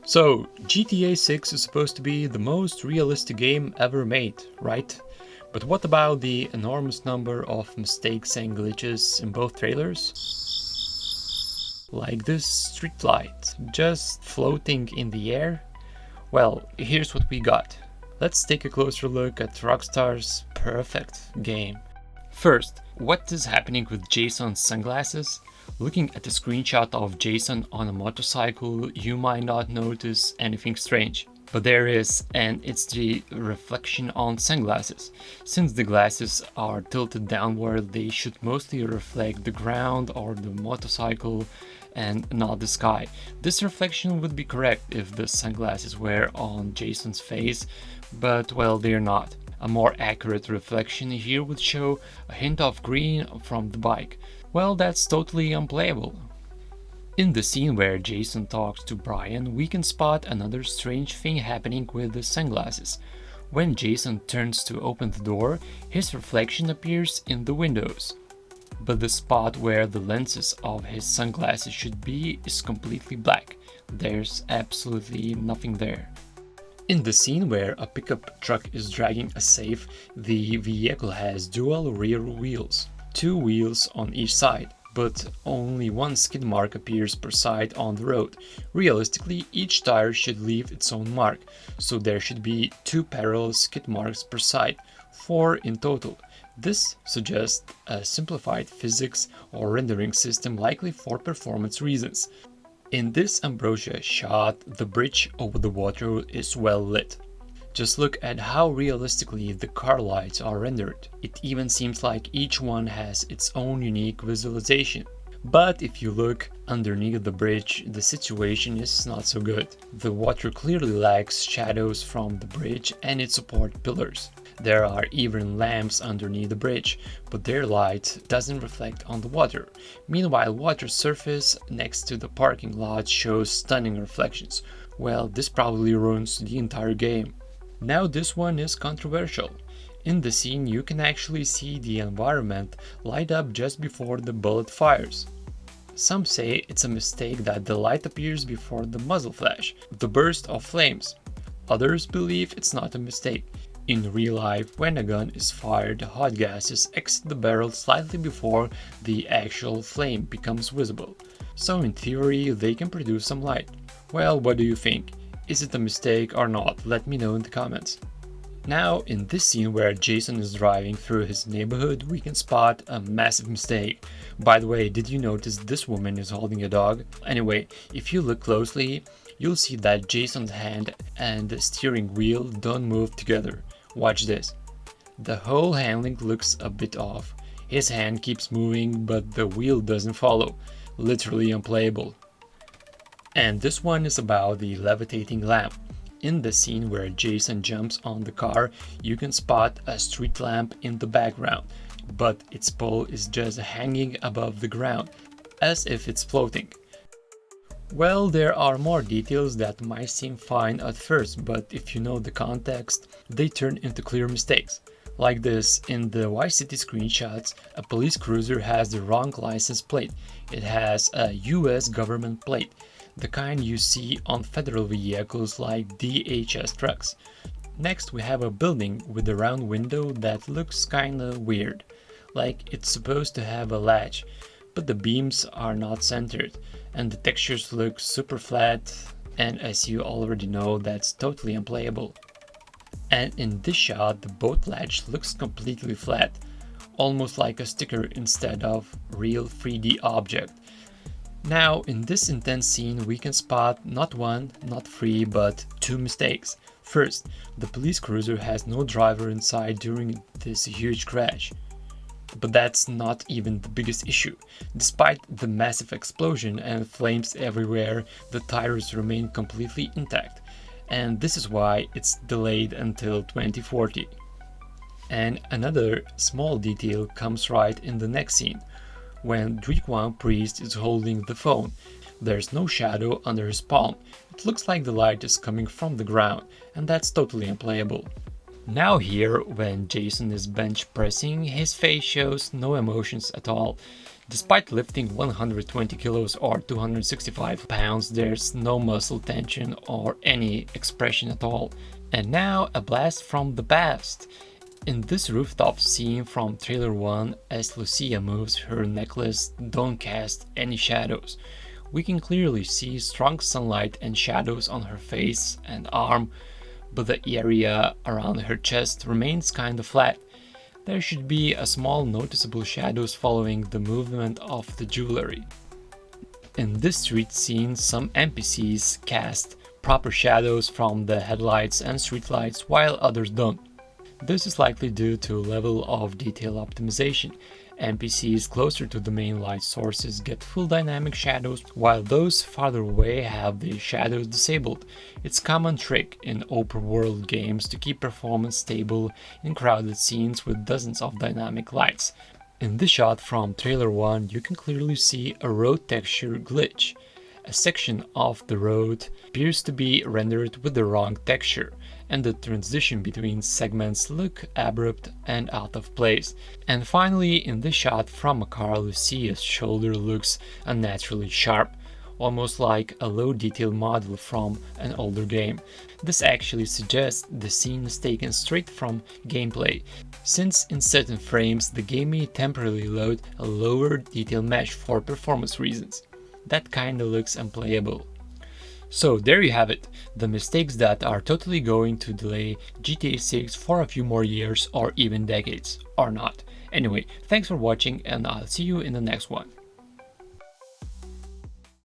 So, GTA 6 is supposed to be the most realistic game ever made, right? But what about the enormous number of mistakes and glitches in both trailers? Like this street light, just floating in the air? Well, here's what we got. Let's take a closer look at Rockstar's perfect game. First, what is happening with Jason's sunglasses? Looking at a screenshot of Jason on a motorcycle, you might not notice anything strange. But there is, and it's the reflection on sunglasses. Since the glasses are tilted downward, they should mostly reflect the ground or the motorcycle and not the sky. This reflection would be correct if the sunglasses were on Jason's face, but well, they're not. A more accurate reflection here would show a hint of green from the bike. Well, that's totally unplayable. In the scene where Jason talks to Brian, we can spot another strange thing happening with the sunglasses. When Jason turns to open the door, his reflection appears in the windows. But the spot where the lenses of his sunglasses should be is completely black. There's absolutely nothing there. In the scene where a pickup truck is dragging a safe, the vehicle has dual rear wheels, 2 wheels on each side, but only 1 skid mark appears per side on the road. Realistically, each tire should leave its own mark, so there should be 2 parallel skid marks per side, 4 in total. This suggests a simplified physics or rendering system, likely for performance reasons. In this Ambrosia shot, the bridge over the water is well lit. Just look at how realistically the car lights are rendered. It even seems like each one has its own unique visualization. But if you look underneath the bridge, the situation is not so good. The water clearly lacks shadows from the bridge and its support pillars. There are even lamps underneath the bridge, but their light doesn't reflect on the water. Meanwhile, water surface next to the parking lot shows stunning reflections. Well, this probably ruins the entire game. Now this one is controversial. In the scene you can actually see the environment light up just before the bullet fires. Some say it's a mistake that the light appears before the muzzle flash, the burst of flames. Others believe it's not a mistake. In real life, when a gun is fired, hot gases exit the barrel slightly before the actual flame becomes visible. So in theory, they can produce some light. Well, what do you think? Is it a mistake or not? Let me know in the comments. Now, in this scene where Jason is driving through his neighborhood, we can spot a massive mistake. By the way, did you notice this woman is holding a dog? Anyway, if you look closely, you'll see that Jason's hand and the steering wheel don't move together. Watch this. The whole handling looks a bit off. His hand keeps moving, but the wheel doesn't follow. Literally unplayable. And this one is about the levitating lamp. In the scene where Jason jumps on the car, you can spot a street lamp in the background, but its pole is just hanging above the ground, as if it's floating. Well, there are more details that might seem fine at first, but if you know the context, they turn into clear mistakes. Like this, in the Vice City screenshots, a police cruiser has the wrong license plate. It has a US government plate, the kind you see on federal vehicles like DHS trucks. Next, we have a building with a round window that looks kinda weird, like it's supposed to have a latch, but the beams are not centered, and the textures look super flat, and as you already know, that's totally unplayable. And in this shot, the boat latch looks completely flat, almost like a sticker instead of real 3D object. Now, in this intense scene, we can spot not 1, not 3, but 2 mistakes. First, the police cruiser has no driver inside during this huge crash. But that's not even the biggest issue. Despite the massive explosion and flames everywhere, the tires remain completely intact. And this is why it's delayed until 2040. And another small detail comes right in the next scene. When Dreekwan Priest is holding the phone, there's no shadow under his palm. It looks like the light is coming from the ground, and that's totally unplayable. Now here, when Jason is bench pressing, his face shows no emotions at all. Despite lifting 120 kilos or 265 pounds, there's no muscle tension or any expression at all. And now a blast from the past. In this rooftop scene from trailer 1, as Lucia moves, her necklace don't cast any shadows. We can clearly see strong sunlight and shadows on her face and arm, but the area around her chest remains kinda flat. There should be a small noticeable shadows following the movement of the jewelry. In this street scene, some NPCs cast proper shadows from the headlights and streetlights while others don't. This is likely due to level of detail optimization. NPCs closer to the main light sources get full dynamic shadows, while those farther away have the shadows disabled. It's a common trick in open world games to keep performance stable in crowded scenes with dozens of dynamic lights. In this shot from trailer 1, you can clearly see a road texture glitch. A section of the road appears to be rendered with the wrong texture, and the transition between segments look abrupt and out of place. And finally, in this shot from a car, Lucia's shoulder looks unnaturally sharp, almost like a low detail model from an older game. This actually suggests the scene is taken straight from gameplay, since in certain frames the game may temporarily load a lower detail mesh for performance reasons. That kinda looks unplayable. So there you have it, the mistakes that are totally going to delay GTA 6 for a few more years or even decades, or not. Anyway, thanks for watching and I'll see you in the next one.